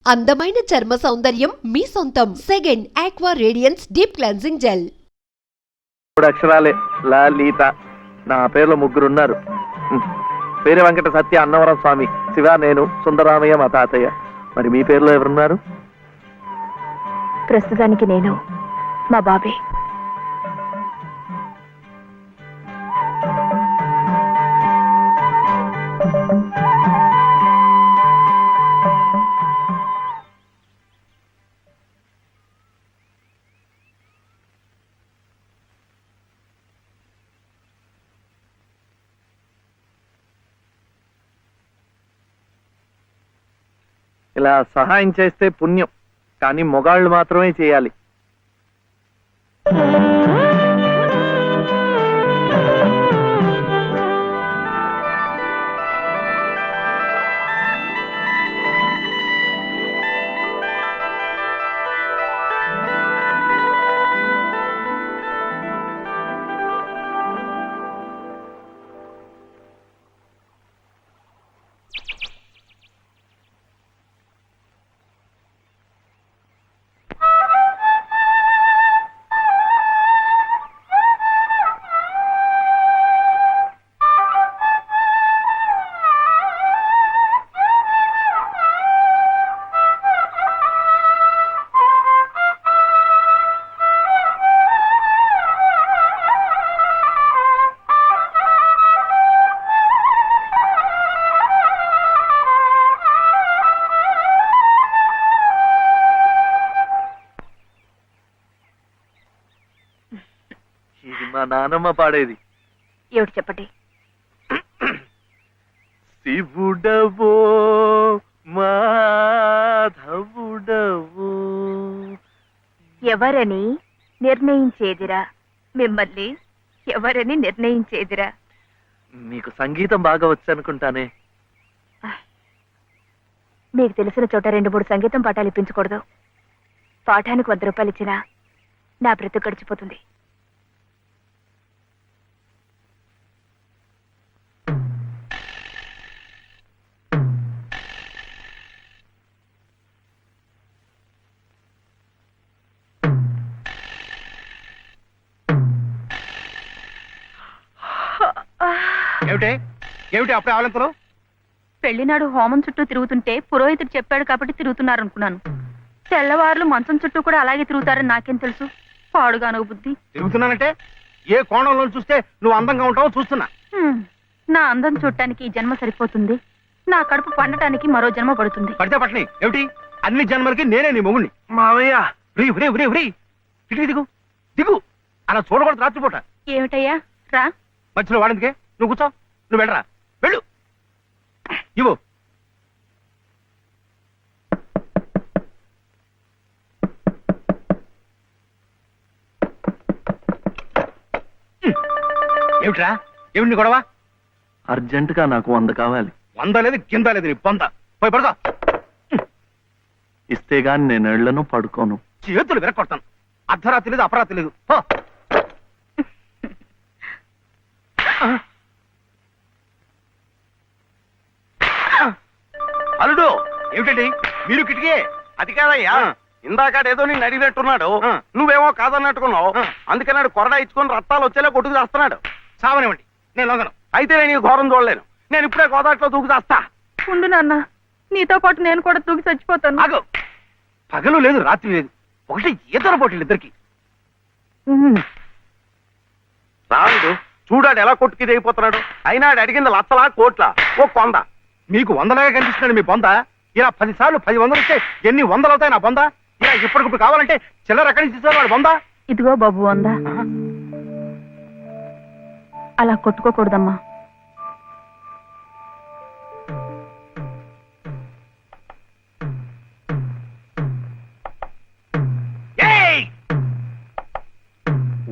అందమైన చర్మ సౌందర్యం మీ సొంతం. Second aqua radiance deep cleansing gel. 3 అక్షరాలే లలిత. నా పేర్లో 3 ఉన్నారు. పేరు వెంకట సత్య, అన్నవరం స్వామి, శివ, నేను, సుందరామయ్య మా తాతయ్య. మరి మీ పేర్లో ఎవరున్నారు? ప్రస్తుతానికి నేను, మా బాబే. ఇలా సహాయం చేస్తే పుణ్యం, కానీ మొగాళ్ళు మాత్రమే చేయాలి. ఇది మా నానమ్మ పాడేది. ఏమిటి చెప్పండి. శివుడవో మాధవుడవో ఎవరని నిర్ణయించేదిరా, మిమ్మల్ని ఎవరని నిర్ణయించేదిరా. మీకు సంగీతం బాగా వచ్చనుకుంటానే. మీకు తెలిసిన చోట 2-3 సంగీతం పాఠాలు ఇప్పించకూడదు. పాఠానికి 100 రూపాయలు ఇచ్చినా నా బ్రతుకు గడిచిపోతుంది. ఏమిటి అప్పుడే ఆలంతలో? పెళ్లినాడు హోమం చుట్టూ తిరుగుతుంటే పురోహితుడు చెప్పాడు కాబట్టి తిరుగుతున్నారు అనుకున్నాను. తెల్లవారులు మంచం చుట్టూ కూడా అలాగే తిరుగుతారని నాకేం తెలుసు. పాడుగాను బుద్ధి. తిరుగుతున్నానంటే ఏ కోణంలో చూస్తే నువ్వు అందంగా ఉంటావో చూస్తున్నా. నా అందం చూడటానికి ఈ జన్మ సరిపోతుంది. నా కడుపు పండటానికి మరో జన్మ పడుతుంది. పడితే పట్టని ఏమిటి, అన్ని జన్మలకి నేనే నీ మొగుణ్ణి. మావయ్య దిగు దిగు దిగు, అలా చూడకూడదు రాత్రిపూట. ఏమిటయ్యా రా. మధ్యలో వాడిందికే, నువ్వు కూర్చో. నువ్వు వెళ్ళరా, వెళ్ళు. ఇవ్వు. ఏమిట్రా, ఏమిటి గొడవ? అర్జెంటుగా నాకు 100 కావాలి. 100 లేదు కింద లేదు, నీ పొంద. పోయి పడుకో. ఇస్తే గాని నేను ఎళ్లను, పడుకోను. చేతులు విరక్కొడతాను. అర్ధరాత్రి లేదు, అపరాత్రి లేదు. పో. అల్లుడు, ఏమిటండి మీరు కిటికీ? అది కాదయ్యా, ఇందాకాడేదో నేను అడిగినట్టున్నాడు, నువ్వేమో కాదన్నట్టుకున్నావు. అందుకన్నాడు కొరడా ఇచ్చుకొని రక్తాలు వచ్చేలా కొట్టుకు చేస్తున్నాడు. సావనివ్వండి, నేను లొంగను. అయితే నేను ఈ ఘోరం చూడలేను. నేను ఇప్పుడే గోదాట్లో దూకు చేస్తా. ఉండు నాన్న, నీతో పాటు నేను కూడా దూకి చచ్చిపోతాను. నాకు పగలు లేదు, రాత్రి లేదు, ఒకటి ఈతర పోటీలు ఇద్దరికి. రాడు చూడాడు ఎలా కొట్టుకి దిగిపోతున్నాడు. అయినా అడిగింది లచ్చలా కోట్ల, ఓ కొంద. మీకు 100లాగా కనిపిస్తున్నాడు మీ బొంద. ఇలా 10 సార్లు 10 వందలు ఇస్తే ఎన్ని 100 అవుతాయి నా బొంద? ఇలా ఇప్పటికిప్పుడు కావాలంటే చిల్లర ఎక్కడి నుంచి ఇస్తారు వాడు బొంద? ఇదిగో బాబు 100. అలా కొట్టుకోకూడదమ్మా.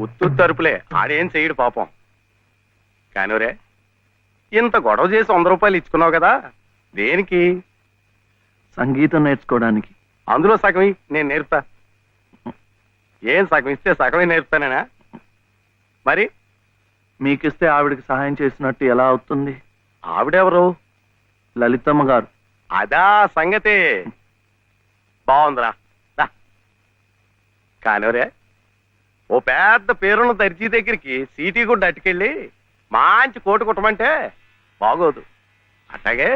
ఉత్తు తరుపులే, ఆడేం చెయ్యడు పాపం. కానివరే, ఇంత గొడవ చేసి 100 రూపాయలు ఇచ్చుకున్నావు కదా, దేనికి? సంగీతం నేర్చుకోవడానికి. అందులో సగం నేను నేర్పుతా. ఏం సగం ఇస్తే సగమే నేర్పుతానేనా? మరి మీకిస్తే ఆవిడకి సహాయం చేసినట్టు ఎలా అవుతుంది? ఆవిడెవరు? లలితమ్మ గారు. అదా సంగతి. బాగుందిరా దా. కానివరే ఓ పెద్ద పేరున్న దర్జీ దగ్గరికి సీటీ కూడా అట్టుకెళ్ళి మంచి కోటు కుట్టమంటే బాగోదు. అట్లాగే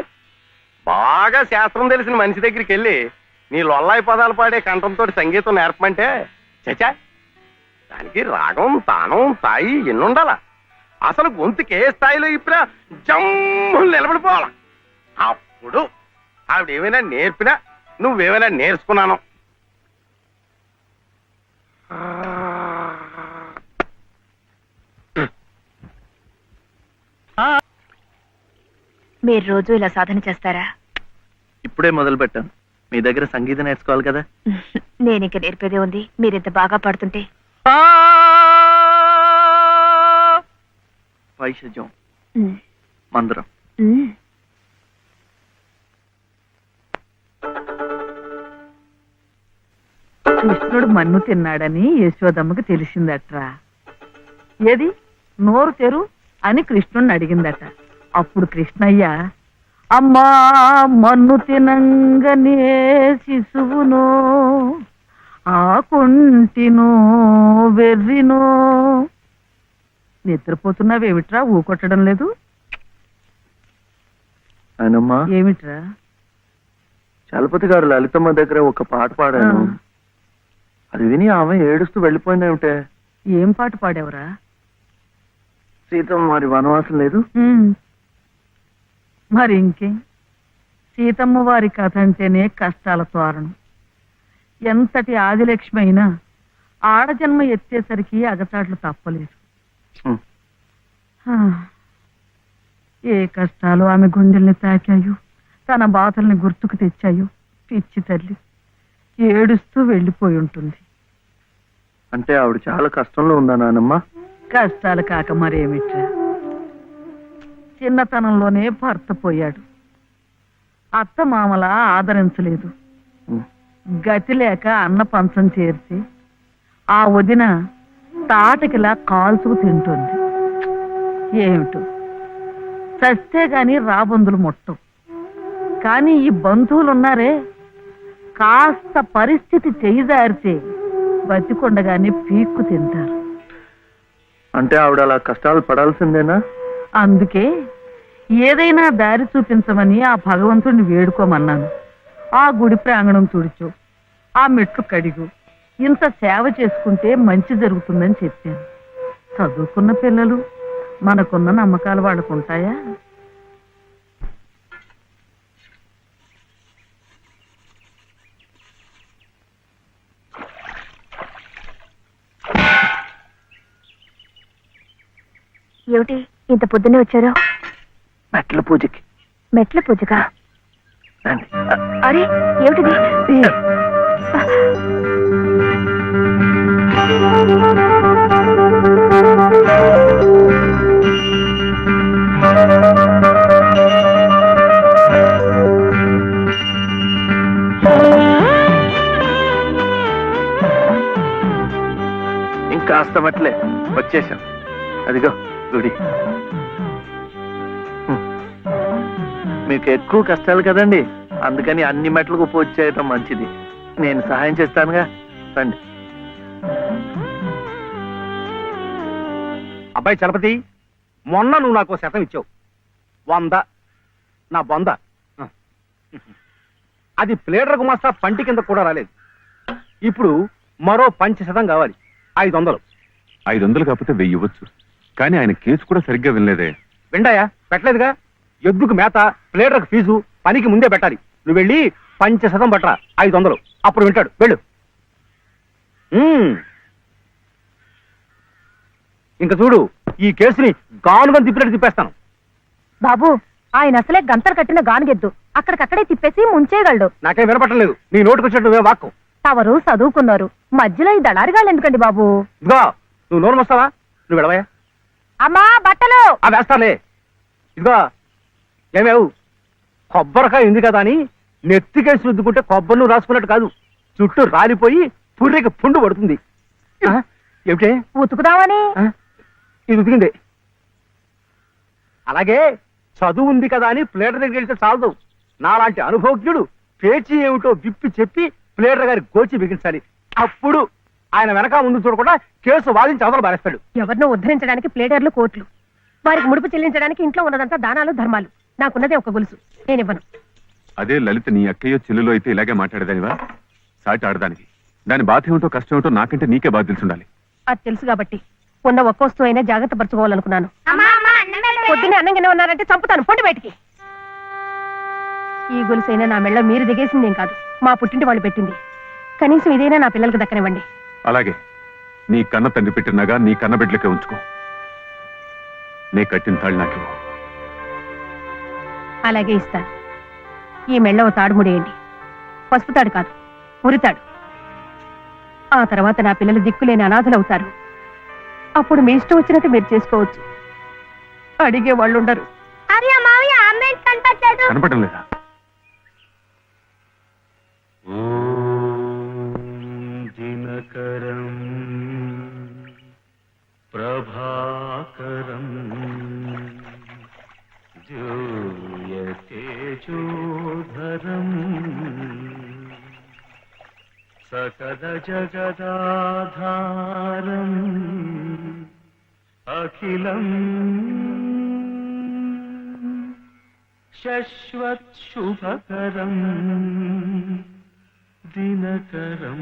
బాగా శాస్త్రం తెలిసిన మనిషి దగ్గరికి వెళ్ళి నీ లొల్లాయి పదాలు పాడే కంఠంతో సంగీతం నేర్పమంటే చచా దానికి రాగం తానం తాయి ఎన్నుండాలా. అసలు గొంతుకే స్థాయిలో ఇప్పుడా జమ్ము నిలబడిపోవాలా. అప్పుడు ఆవిడేమైనా నేర్పినా నువ్వేమైనా నేర్చుకున్నాను. మీరు రోజు ఇలా సాధన చేస్తారా? ఇప్పుడే మొదలు పెట్టాను. మీ దగ్గర సంగీతం నేర్చుకోవాలి కదా. నేను ఇంక నేర్పేదే ఉంది. మీరింత బాగా పాడుతుంటే. వైషజ్యం, ఉమ్, మందరం. ఉమ్. కృష్ణుడు మన్ను తిన్నాడని యశోదమ్మకి తెలిసిందట్రా. ఏది నోరు తెరు అని కృష్ణుడిని అడిగిందట. అప్పుడు కృష్ణయ్య, అమ్మా మన్ను తినంగనే శిశువునో ఆకుంటినో వెర్రినో. నిద్రపోతున్నావేమిట్రా, ఊకొట్టడం లేదు? ఆయనమ్మా, ఏమిట్రా? చలపతి గారు లలితమ్మ దగ్గర ఒక పాట పాడాను. అది విని ఆమె ఏడుస్తూ వెళ్ళిపోయిందేమిటే. ఏం పాట పాడావురా? సీతమ్మ మరి వనవాసం లేదు. మరి ఇంకేం, సీతమ్మ వారి కథ అంటేనే కష్టాల తోరణం. ఎంతటి ఆదిలక్ష్మి అయినా ఆడజన్మ ఎత్తేసరికి అగచాట్లు తప్పలేదు. హ్మ్. హా. ఏ కష్టాలు ఆమె గుండెల్ని తాకాయో, తన బాధల్ని గుర్తుకు తెచ్చాయో. పిచ్చి తల్లి ఏడుస్తూ వెళ్ళిపోయి ఉంటుంది. అంటే ఆవిడ చాలా కష్టంలో ఉందా నానమ్మ? కష్టాలు కాక మరేమిట్రా. చిన్నతనంలోనే భర్త పోయాడు. అత్త మామల ఆదరించలేదు. హ్మ్. గతి లేక అన్న పంచం చేర్చి ఆ వదిన తాటకిలా కాల్చుకు తింటుంది. ఏమిటో చస్తే గాని రాబందులు ముట్టం. కానీ ఈ బంధువులున్నారే, కాస్త పరిస్థితి చేయిదారితే బతికొండగానే పీక్కు తింటారు. అంటే ఆవిడ అలా కష్టాలు పడాల్సిందేనా? అందుకే ఏదైనా దారి చూపించమని ఆ భగవంతుడిని వేడుకోమన్నాను. ఆ గుడి ప్రాంగణం తుడిచు, ఆ మెట్లు కడిగు, ఇంత సేవ చేసుకుంటే మంచి జరుగుతుందని చెప్పాను. చదువుకున్న పిల్లలు, మనకున్న నమ్మకాలు వాళ్ళకు ఉంటాయా? ఏమిటి ఇంత పొద్దున్నే వచ్చారో? మెట్ల పూజకి. మెట్ల పూజగా? రండి. అరే ఏమిటిది? ఇంకాస్త మెట్లే, వచ్చేసాం. అదిగో గుడి. మీకు ఎక్కువ కష్టాలు కదండి, అందుకని అన్ని మెట్లకు పూజ చేయటం మంచిది. నేను సహాయం చేస్తానుగా, రండి. అబ్బాయి చలపతి, మొన్న నువ్వు నాకు 100 ఇచ్చావు. 100 నా బొంద. అది ప్లేడర్ గుమాస్తా పంటి కింద కూడా రాలేదు. ఇప్పుడు మరో 5% కావాలి. 500. 500 కాకపోతే 1000 ఇవ్వచ్చు. కానీ ఆయన కేసు కూడా సరిగ్గా వినలేదే. విండాయా? పెట్టలేదుగా. ఎద్దుకు మేత, ప్లేడర్కు ఫీజు పనికి ముందే పెట్టాలి. నువ్వు వెళ్ళి 5% పట్టరా. 500 అప్పుడు వింటాడు. వెళ్ళు. ఇంక చూడు, ఈ కేసుని గానుగా తిప్పినట్టు తిప్పేస్తాను. బాబు, ఆయన అసలే గంతలు కట్టిన గానుగెద్దు. అక్కడికక్కడే తిప్పేసి ముంచేయగలడు. నాకేం వినపట్టలేదు. నీ నోటుకు వచ్చినట్టు నువ్వే వాక్కు. తవరు చదువుకున్నారు, మధ్యలో ఈ దళారిగాళ్ళు ఎందుకండి బాబు? ఇదిగో, నువ్వు నోరు వస్తావా? నువ్వు వెళ్ళవయ్యా. అమ్మా బట్టలు. వేస్తాలే. ఇదిగో ఏమేవు, కొబ్బరికాయ ఉంది కదా అని నెత్తికేసి రుద్దుకుంటే కొబ్బరి నువ్వు రాసుకున్నట్టు కాదు. చుట్టూ రాలిపోయి పుర్రెకి పుండు పడుతుంది. ఏమిటే? ఉతుకుదామని. ఇది ఉతికింది. అలాగే చదువు ఉంది కదా అని ప్లేటర్ దగ్గర వెళ్తే చాలదు. నాలాంటి అనుభవజ్ఞుడు పేచీ ఏమిటో విప్పి చెప్పి ప్లేడర్ గారి గోచి బిగించాలి. అప్పుడు ఆయన వెనక ముందు చూడకుండా కేసు వాదించి అవతల బారేస్తాడు. ఎవరినో ఉద్ధరించడానికి ప్లేడర్లు కోట్లు, వారికి ముడుపు చెల్లించడానికి ఇంట్లో ఉన్నదంతా దానాలు ధర్మాలు. నాకున్నదే ఒక గొలుసు, నేనివ్వను. అదే లలిత నీ అక్కయ్యో చెల్లెలో అయితే ఇలాగే మాట్లాడేదానివా? సాటి ఆడదానికి దాని బాధ ఏమిటో కష్టం ఏమిటో నాకంటే నీకే బాధ తెలుసుండాలి. అది తెలుసు కాబట్టి ఉన్న ఒక్క వస్తువు అయినా జాగ్రత్త పరచుకోవాలనుకున్నాను. పొద్దున్నే అన్నంగానే ఉన్నారంటే చంపుతాను, పొండి బయటికి. ఈ గొలుసైనా నా మెళ్ళ మీరు దిగేసిందేం కాదు, మా పుట్టింటి వాళ్ళు పెట్టింది. కనీసం ఇదైనా నా పిల్లలకు దక్కనివ్వండి. అలాగే నీ కన్న తండ్రి పెట్టినగా నీ కన్న బిడ్డలకే ఉంచుకో. నీ కట్టిన తాళ్ళు నాకు అలాగే ఇస్తాను. ఈ మెళ్ళ ఓ తాడు ముడేయండి. పసుపు తాడు కాదు, ఉరితాడు. ఆ తర్వాత నా పిల్లలు దిక్కులేని అనాథలవుతారు. అప్పుడు మీ ఇష్టం వచ్చినట్టు మీరు చేసుకోవచ్చు. అడిగే వాళ్ళు ఉండరు. కనపడడం లేదా? దినకరం ప్రభాకరం జూయతేజోధరం సకల జగదాధారం అఖిలం శశ్వత్ శుభకరం దినకరం.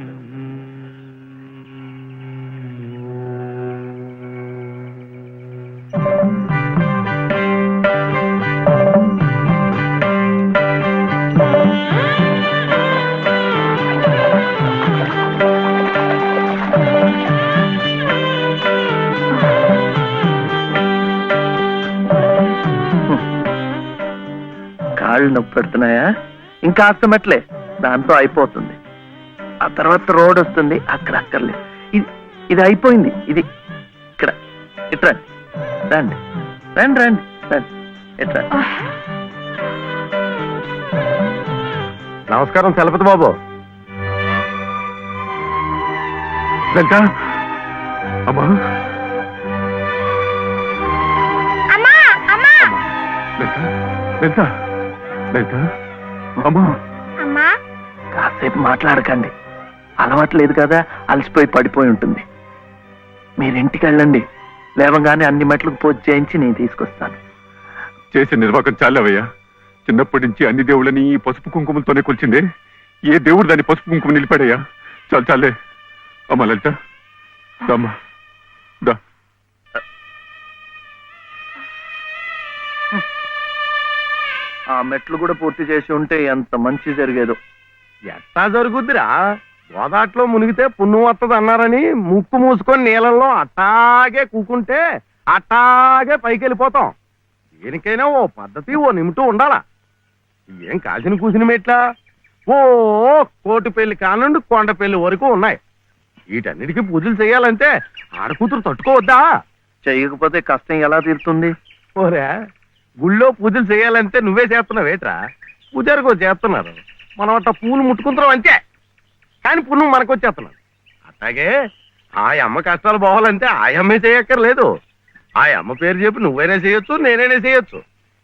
కాళ్ళు నొప్పి పెడుతున్నాయా? ఇంకా మెట్లే, దాంతో అయిపోతుంది. ఆ తర్వాత రోడ్ వస్తుంది, అక్కడ అక్కర్లేదు. ఇది అయిపోయింది. ఇది ఇక్కడ ఇట్రా, రండి రండి రండి రండి, ఇట్రా. నమస్కారం చలపతి బాబు. లలిత అమ్మా, లలిత లలిత లలిత అమ్మా. కాసేపు మాట్లాడకండి, అలవాట్లేదు కదా, అలసిపోయి పడిపోయి ఉంటుంది. మీరింటికి వెళ్ళండి, లేవగానే అన్ని మెట్లకు పూజ చేయించి నేను తీసుకొస్తాను. చేసే నిర్వాహకం చాలేవయ్యా. చిన్నప్పటి నుంచి అన్ని దేవుళ్ళని ఈ పసుపు కుంకుమలతోనే కొలిచిందే. ఏ దేవుడు దాన్ని పసుపు కుంకుమ నిలిపాడయ్యా? చాలు చాలే. అమ్మా లలిత అమ్మా దా. ఆ మెట్లు కూడా పూర్తి చేసి ఉంటే ఎంత మంచి జరిగేదో. ఎట్టా జరుగుద్దిరా? గోదాట్లో మునిగితే పుణ్యం వస్తుంది అన్నారని ముక్కు మూసుకొని నీళ్ళల్లో అట్టాగే కూకుంటే అట్టాగే పైకి వెళ్ళిపోతాం. దేనికైనా ఓ పద్ధతి, ఓ నిమిటం ఉండాలా. ఏం కాసిన కూసిన మెట్లా? ఓ కోటి పెళ్లి కానుండి కొండ పెళ్లి వరకు ఉన్నాయి. వీటన్నిటికీ పూజలు చేయాలంటే ఆడకూతురు తట్టుకోవద్దా? చెయ్యకపోతే కష్టం ఎలా తీరుతుంది? ఓరే, గుళ్ళో పూజలు చేయాలంటే నువ్వే చేస్తున్నావేట్రా? పూజారికో చేస్తున్నారు, మనం అట్లా పూలు ముట్టుకుంటున్నాం అంతే. కానీ పుణ్యం మనకు వచ్చేస్తున్నాం. అట్లాగే ఆ అమ్మ కష్టాలు పోవాలంటే ఆ అమ్మే చేయక్కర్లేదు. ఆ అమ్మ పేరు చెప్పి నువ్వైనా చేయొచ్చు, నేనైనా చేయొచ్చు.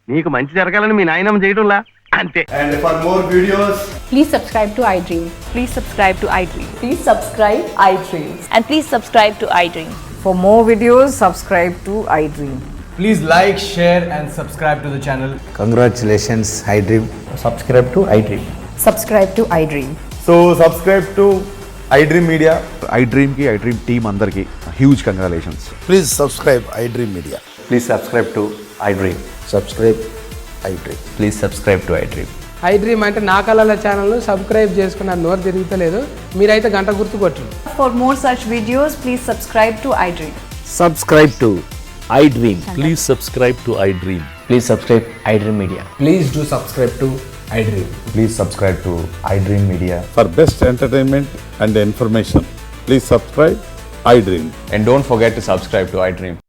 నీకు మంచి జరగాలని మీ నాయనమ్మ చేయడంలా అంతే. And for more videos, please subscribe to iDream. Please subscribe to iDream. Please subscribe iDream. And please subscribe to iDream. For more videos, subscribe to iDream. please like, share and subscribe to the channel. Congratulations, iDream. Subscribe to iDream. Subscribe to iDream. So subscribe to iDream Media. iDream ki iDream team andarki huge congratulations. Please subscribe iDream Media. Please subscribe to iDream. Subscribe iDream. Please subscribe to iDream. iDream అంటే నా కళల channel subscribe చేసుకున్న నోరు తిరుగుతలేదు. మీరైతే గంట గుర్తు కొట్టండి. For more such videos, please subscribe to iDream. Subscribe to iDream. Please subscribe to iDream. Please subscribe iDream Media. Please do subscribe to iDream. Please subscribe to iDream Media. For best entertainment and information, please subscribe iDream. And don't forget to subscribe to iDream.